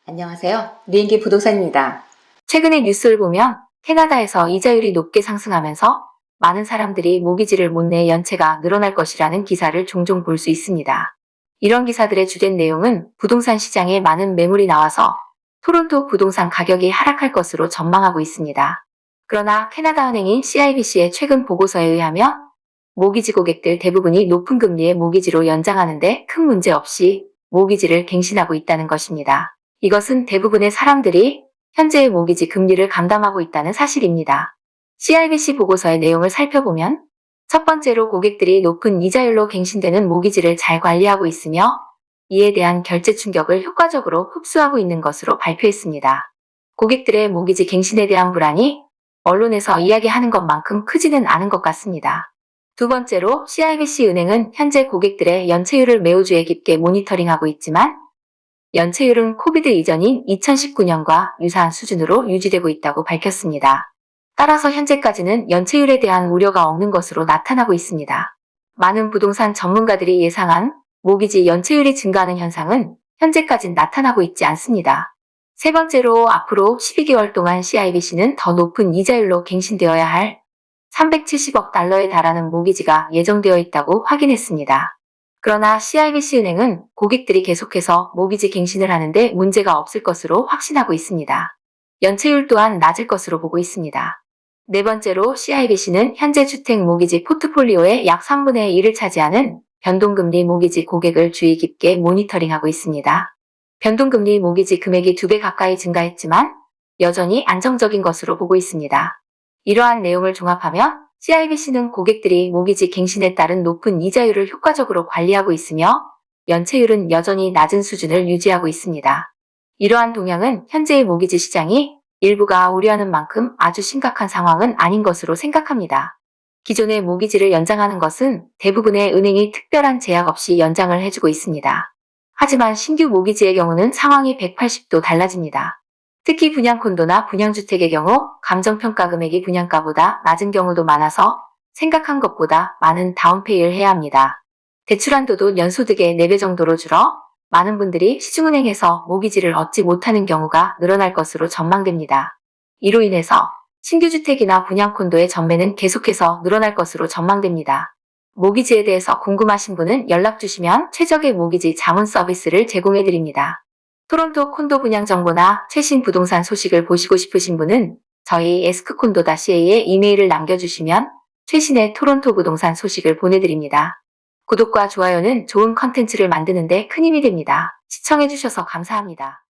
안녕하세요. 리인기 부동산입니다. 최근에 뉴스를 보면 캐나다에서 이자율이 높게 상승하면서 많은 사람들이 모기지를 못 내 연체가 늘어날 것이라는 기사를 종종 볼 수 있습니다. 이런 기사들의 주된 내용은 부동산 시장에 많은 매물이 나와서 토론토 부동산 가격이 하락할 것으로 전망하고 있습니다. 그러나 캐나다 은행인 CIBC의 최근 보고서에 의하면 모기지 고객들 대부분이 높은 금리의 모기지로 연장하는데 큰 문제 없이 모기지를 갱신하고 있다는 것입니다. 이것은 대부분의 사람들이 현재의 모기지 금리를 감당하고 있다는 사실입니다. CIBC 보고서의 내용을 살펴보면 첫 번째로 고객들이 높은 이자율로 갱신되는 모기지를 잘 관리하고 있으며 이에 대한 결제 충격을 효과적으로 흡수하고 있는 것으로 발표했습니다. 고객들의 모기지 갱신에 대한 불안이 언론에서 이야기하는 것만큼 크지는 않은 것 같습니다. 두 번째로 CIBC 은행은 현재 고객들의 연체율을 매우 주의 깊게 모니터링하고 있지만 연체율은 코비드 이전인 2019년과 유사한 수준으로 유지되고 있다고 밝혔습니다. 따라서 현재까지는 연체율에 대한 우려가 없는 것으로 나타나고 있습니다. 많은 부동산 전문가들이 예상한 모기지 연체율이 증가하는 현상은 현재까진 나타나고 있지 않습니다. 세 번째로 앞으로 12개월 동안 CIBC는 더 높은 이자율로 갱신되어야 할 370억 달러에 달하는 모기지가 예정되어 있다고 확인했습니다. 그러나 CIBC 은행은 고객들이 계속해서 모기지 갱신을 하는데 문제가 없을 것으로 확신하고 있습니다. 연체율 또한 낮을 것으로 보고 있습니다. 네 번째로 CIBC는 현재 주택 모기지 포트폴리오의 약 3분의 1을 차지하는 변동금리 모기지 고객을 주의 깊게 모니터링하고 있습니다. 변동금리 모기지 금액이 2배 가까이 증가했지만 여전히 안정적인 것으로 보고 있습니다. 이러한 내용을 종합하면 CIBC는 고객들이 모기지 갱신에 따른 높은 이자율을 효과적으로 관리하고 있으며 연체율은 여전히 낮은 수준을 유지하고 있습니다. 이러한 동향은 현재의 모기지 시장이 일부가 우려하는 만큼 아주 심각한 상황은 아닌 것으로 생각합니다. 기존의 모기지를 연장하는 것은 대부분의 은행이 특별한 제약 없이 연장을 해주고 있습니다. 하지만 신규 모기지의 경우는 상황이 180도 달라집니다. 특히 분양콘도나 분양주택의 경우 감정평가 금액이 분양가보다 낮은 경우도 많아서 생각한 것보다 많은 다운페이를 해야 합니다. 대출한도도 연소득의 4배 정도로 줄어 많은 분들이 시중은행에서 모기지를 얻지 못하는 경우가 늘어날 것으로 전망됩니다. 이로 인해서 신규 주택이나 분양콘도의 전매는 계속해서 늘어날 것으로 전망됩니다. 모기지에 대해서 궁금하신 분은 연락 주시면 최적의 모기지 자문 서비스를 제공해드립니다. 토론토 콘도 분양 정보나 최신 부동산 소식을 보시고 싶으신 분은 저희 askcondo.ca에 이메일을 남겨주시면 최신의 토론토 부동산 소식을 보내드립니다. 구독과 좋아요는 좋은 컨텐츠를 만드는 데 큰 힘이 됩니다. 시청해주셔서 감사합니다.